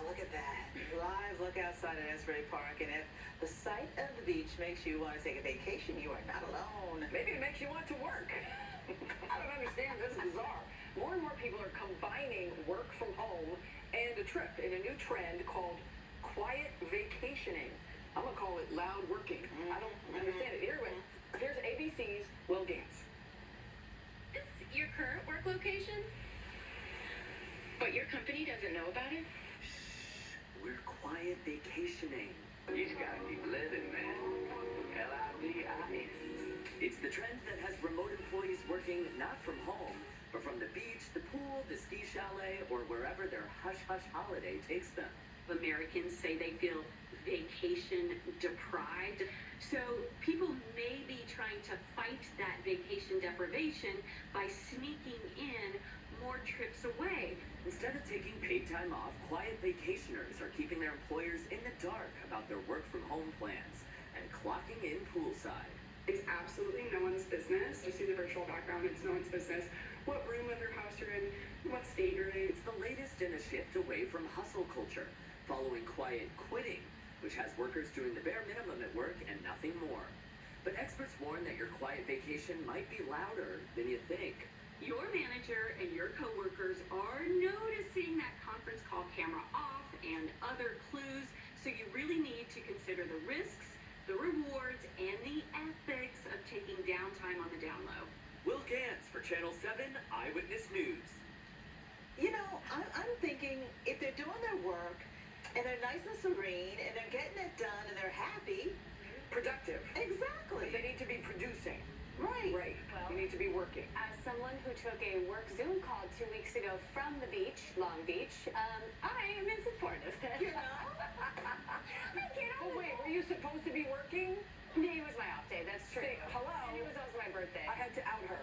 look at that. Live look outside at Asbury Park, and if the sight of the beach makes you want to take a vacation, you are not alone. Maybe it makes you want to work. I don't understand. This is bizarre. More and more people are combining work from home and a trip in a new trend called quiet vacationing. I'm going to call it loud working. I don't understand it. Anyway, here's ABC's Will Gantz. Is your current work location? But your company doesn't know about it? Shh, we're quiet vacationing. You just gotta keep living, man. LIVIS. It's the trend that has remote employees working not from home, but from the beach, the pool, the ski chalet, or wherever their hush-hush holiday takes them. Americans say they feel vacation deprived. So people may be trying to fight that vacation deprivation by sneaking in more trips away. Instead of taking paid time off, quiet vacationers are keeping their employers in the dark about their work from home plans and clocking in poolside. It's absolutely no one's business. You see the virtual background, it's no one's business what room of your house you're in, what state you're in. It's the latest in a shift away from hustle culture, following quiet quitting, which has workers doing the bare minimum at work and nothing more. But experts warn that your quiet vacation might be louder than you think. Your manager and your coworkers are noticing that conference call camera off and other clues, so you really need to consider the risks, the rewards, and the ethics of taking downtime on the down low. Will Gantz for Channel 7 Eyewitness News. You know, I'm thinking if they're doing their work and they're nice and serene and they're getting it done and they're happy. Productive. Exactly. But they need to be producing. Right. Right. Well, You need to be working. as someone who took a work Zoom call 2 weeks ago from the beach, Long Beach, I am in support of this. You know? I get on Oh, the wait, were you supposed to be working? It was my off day, that's true. Say hello. And it was also my birthday. I had to out her.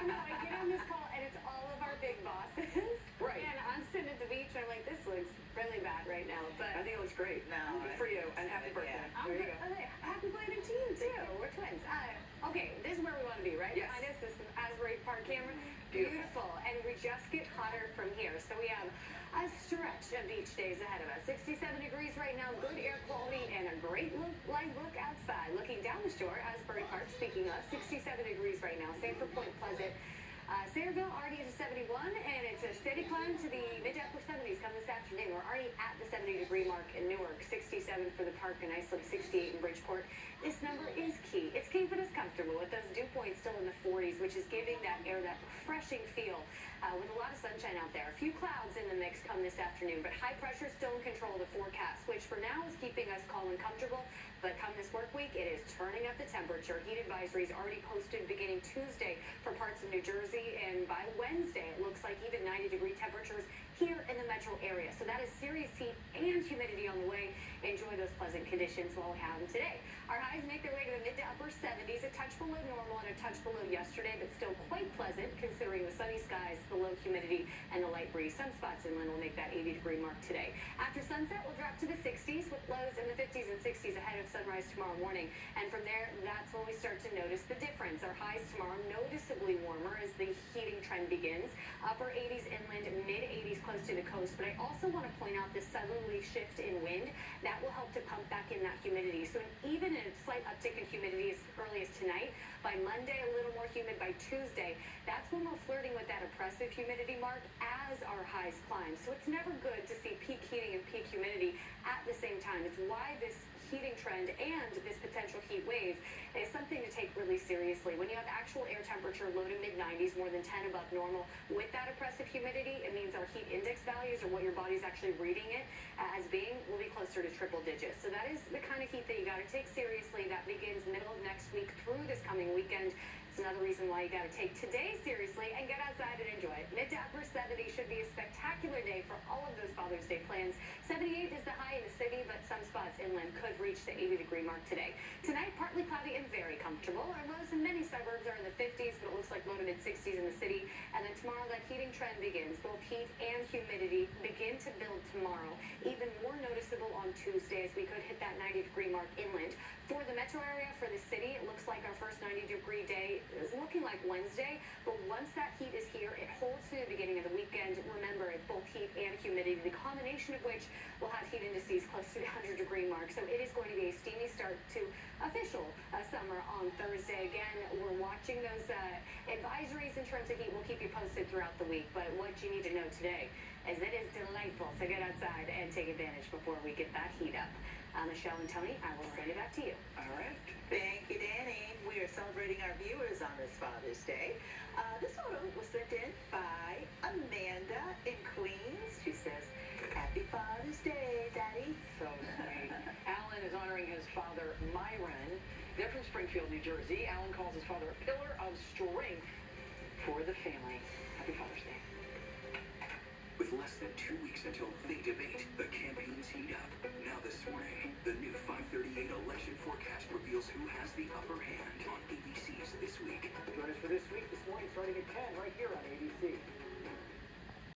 No, I get on this call and it's all of our big bosses. Right. And I'm sitting at the beach and I'm like, this looks really bad right now. But I think it looks great. No, Good for you, and happy birthday. Yeah. I'm There you good. go. Happy belated to you too. We're twins. Okay, this is where we want to be, right? Yes. Behind us, this is Asbury Park camera. Beautiful. And we just get hotter from here. So we have a stretch of beach days ahead of us. 67 degrees right now, good air quality, and a great light look outside. Looking down the shore, Asbury Park, speaking of, 67 degrees right now. Same for Point Pleasant. Sayreville already is a 71, and it's a steady climb to the mid to upper 70s come this afternoon. We're already at the 70-degree mark in Newark, 67 for the park in Iceland, 68 in Bridgeport. This number is key. It's keeping us comfortable with those dew points still in the 40s, which is giving that air that refreshing feel with a lot of sunshine out there. A few clouds in the mix come this afternoon, but high pressure still in control of the forecast, which for now is keeping us calm and comfortable. But come this work week, it is turning up the temperature. Heat advisories already posted beginning Tuesday for parts of New Jersey, and by Wednesday, it looks like even 90-degree temperatures here in the metro area. So that is serious heat and humidity on the way. Enjoy those pleasant conditions while we have them today. Our highs make their way to the mid to upper 70s, a touch below normal and a touch below yesterday, but still quite pleasant considering the sunny skies, the low humidity, and the light breeze. Some spots inland will make that 80-degree mark today. After sunset, we'll drop to the 60s with lows in the 50s and 60s ahead of sunrise tomorrow morning. And from there, that's when we start to notice the difference. Our highs tomorrow noticeably warmer as the heating trend begins. Upper 80s inland, mid 80s close to the coast. But I also want to point out the southerly shift in wind. That will help to pump back in that humidity. So even a slight uptick in humidity as early as tonight, by Monday a little more humid by Tuesday, that's when we're flirting with that oppressive humidity mark as our highs climb. So it's never good to see peak heating and peak humidity at the same time. It's why this heating trend and this potential heat wave is something to take really seriously. When you have actual air temperature low to mid 90s, more than 10 above normal, with that oppressive humidity, it means our heat index values, or what your body's actually reading it as being, will be closer to triple digits. So that is the kind of heat that you got to take seriously. That begins middle of next week through this coming weekend. It's another reason why you got to take today seriously and get outside and enjoy it. Mid to upper 70 should be a spectacular day for all of those Father's Day plans. 78 is the high in the city, but some spots inland could reach the 80-degree mark today. Tonight, partly cloudy and very comfortable. Our lows in many suburbs are in the 50s, but it looks like low to mid 60s in the city. And then tomorrow, that heating trend begins. Both heat and humidity begin to build tomorrow. Even more noticeable on Tuesday as we could hit that 90-degree mark inland. For the metro area, for the city, it looks like our first 90-degree day is looking like Wednesday, but once that heat is here, it holds through the beginning of the weekend. Remember, both heat and humidity the combination of which will have heat indices close to the 100-degree mark. So it is going to be a steamy start to official summer on Thursday. Again, we're watching those advisories in terms of heat. We'll keep you posted throughout the week. But what you need to know today is it is delightful to get outside and take advantage before we get that heat up. Michelle and Tony, I will send it back to you. All right. Thank you, Danny. We are celebrating our viewers on this Father's Day. This photo was sent in by Amanda in Queens. She says, "Happy Father's Day, Daddy." So sweet. Alan is honoring his father, Myron. They're from Springfield, New Jersey. Alan calls his father a pillar of strength for the family. Happy Father's Day. With less than 2 weeks until the debate, the campaigns heat up. Now this morning, the new 538 election forecast reveals who has the upper hand on ABC's This Week. Join us for This Week this morning starting at 10 right here on ABC.